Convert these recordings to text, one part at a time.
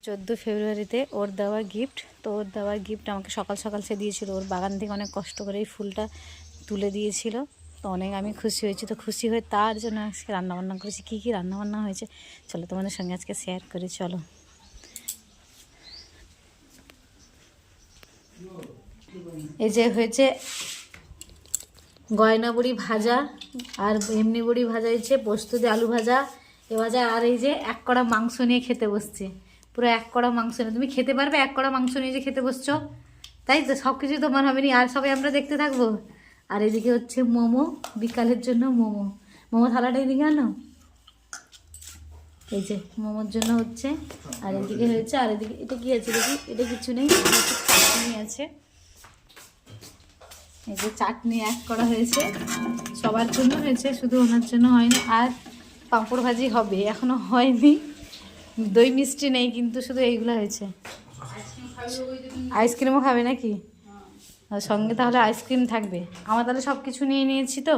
14 ফেব্রুয়ারিতে ওর দেওয়া গিফট। তো ওর দেওয়া গিফট আমাকে সকাল সকাল সে দিয়েছিল, ওর বাগান থেকে অনেক কষ্ট করে এই ফুলটা তুলে দিয়েছিল। তো অনেক আমি খুশি হয়েছি। তো খুশি হয়ে তার জন্য আজকে রান্নাবান্না করেছি। কী কী রান্নাবান্না হয়েছে চলো তোমাদের সঙ্গে আজকে শেয়ার করি। চলো, এই যে হয়েছে গয়না বড়ি ভাজা, আর এমনি বড়ি ভাজা হয়েছে, পোস্ত দিয়ে আলু ভাজা এ ভাজা, আর এই যে এক কড়া মাংস নিয়ে খেতে বসছে। পুরো এক কড়া মাংস নিয়ে তুমি খেতে পারবে? এক কড়া মাংস নিয়ে যে খেতে বসছো, তাই তো সব কিছু তোমার হবে নি, আর সবাই আমরা দেখতে থাকবো। আর এদিকে হচ্ছে মোমো, বিকালের জন্য মোমো। মোমো থালাটা এদিকে আনো, এই যে মোমোর জন্য হচ্ছে। আর এদিকে হয়েছে, আর এদিকে এটা কি আছে দেখি, এটা কিছু নেই, চাটনি আছে। এই যে চাটনি এক করা হয়েছে, সবার জন্য হয়েছে, শুধু ওনার জন্য হয়নি। আর পাঁপড় ভাজি হবে, এখনো হয়নি। দই মিষ্টি নেই, কিন্তু শুধু এইগুলো হয়েছে। আইসক্রিমও খাবে নাকি? আর সঙ্গে তাহলে আইসক্রিম থাকবে। আমার তাহলে সব কিছু নিয়ে নিয়েছি তো,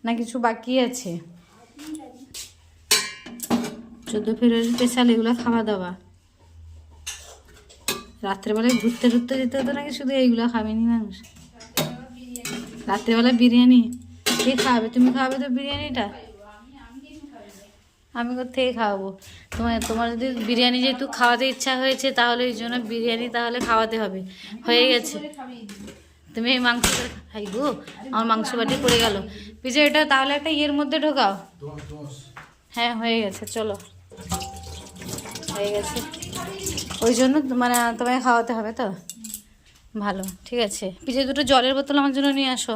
না কিছু বাকি আছে? 14 ফেব্রুয়ারি স্পেশাল এগুলো খাওয়া দাওয়া। রাত্রেবেলায় ঘুরতে ঘুরতে যেতে হতো নাকি? শুধু এইগুলো খাবেনি মানুষ? রাত্রেবেলা বিরিয়ানি কে খাওয়াবে? তুমি খাওয়াবে তো বিরিয়ানিটা? আমি কোথেকে খাওয়াবো? তোমার যদি বিরিয়ানি যেহেতু খাওয়াতে ইচ্ছা হয়েছে, তাহলে এই জন্য বিরিয়ানি তাহলে খাওয়াতে হবে। হয়ে গেছে, তুমি এই মাংস খাই গো, আমার মাংস বাটি পড়ে গেল। পিজা এটা তাহলে একটা ইয়ের মধ্যে ঢোকাও। হ্যাঁ হয়ে গেছে, চলো হয়ে গেছে। ওই জন্য মানে তোমায় খাওয়াতে হবে তো? ভালো, ঠিক আছে। পিজা দুটো জলের বোতল আমার জন্য নিয়ে আসো।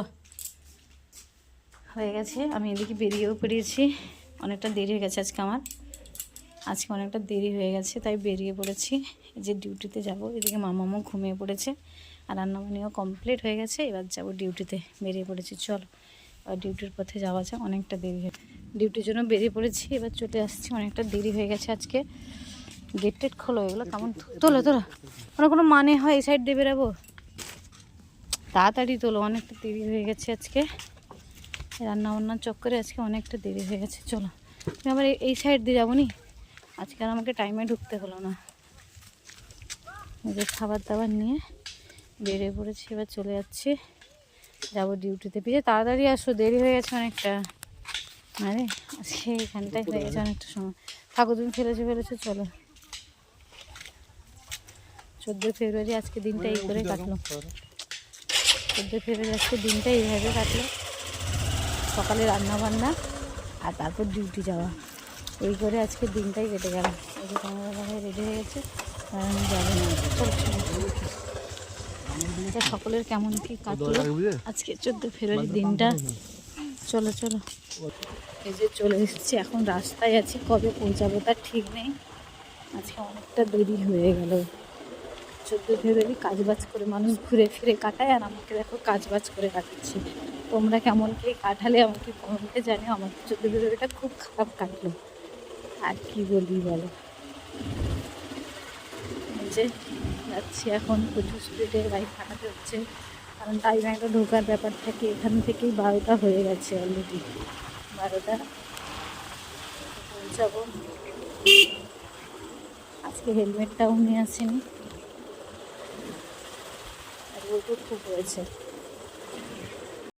হয়ে গেছে, আমি এদিকে বেরিয়েও পড়িয়েছি। অনেকটা দেরি হয়ে গেছে আজকে অনেকটা দেরি হয়ে গেছে, তাই বেরিয়ে পড়েছি। এই যে ডিউটিতে যাব। এদিকে মামামও ঘুমিয়ে পড়েছে, আর রান্নাবান্নাও কমপ্লিট হয়ে গেছে। এবার যাব ডিউটিতে, বেরিয়ে পড়েছি। চলো আর ডিউটির পথে যাওয়া যায়, অনেকটা দেরি হয়ে ডিউটির জন্য বেরিয়ে পড়েছি। এবার চলে আসছি, অনেকটা দেরি হয়ে গেছে আজকে। গেট টেট খোলো, এগুলো কেমন তোলো তোরা, কোনো মানে হয় এই সাইড দিয়ে বেরাবো? তাড়াতাড়ি তোলো, অনেকটা দেরি হয়ে গেছে আজকে। রান্নাবান্নার চক্করে আজকে অনেকটা দেরি হয়ে গেছে। চলো, তুমি আবার এই সাইড দিয়ে যাবো নি, আজকে আর আমাকে টাইমে ঢুকতে হলো না। নিজের খাবার দাবার নিয়ে বেরিয়ে পড়েছি, এবার চলে যাচ্ছি, যাবো ডিউটিতে। পিছিয়ে তাড়াতাড়ি আসো, দেরি হয়ে গেছে অনেকটা। আরে আজকে এখানটায় হয়ে গেছে অনেকটা সময়। থাকো, তুমি ফেলেছো। চলো, 14 ফেব্রুয়ারি আজকে দিনটা এই করে কাটলো। 14 ফেব্রুয়ারি আজকে দিনটা এইভাবে কাটলো। সকালে রান্না বান্না আর তারপর ডিউটি যাওয়া, এই করে আজকে দিনটাই কেটে গেল। এই যে তোমার বাবাই রেডি হয়ে গেছে, আর আমি যাবো না। সকলের কেমন কি কাটলো আজকে 14 ফেব্রুয়ারি দিনটা। চলো, এই যে চলে এসেছি, এখন রাস্তায় আছি, কবে পৌঁছাবো তার ঠিক নেই। আজকে অনেকটা দেরি হয়ে গেল। 14 ফেব্রুয়ারি কাজবাজ করে মানুষ ঘুরে ফিরে কাটায়, আর আমাকে দেখো কাজবাজ করে কাটাচ্ছি। তোমরা কেমন কি কাটালে আমাকে কমেন্টে জানিও। আমার 14 ফেব্রুয়ারিটা খুব খারাপ কাটলো, আর কি বলি বলো। যে যাচ্ছি এখন, প্রচুর স্পিডে বাইক হাঁটাতে হচ্ছে, কারণ টাইমে একটা ঢোকার ব্যাপার থাকে। এখান থেকেই 12টা হয়ে গেছে অলরেডি, 12টা পৌঁছাবো। আজকে হেলমেটটাও নিয়ে আসিনি, আর রোদও খুব হয়েছে।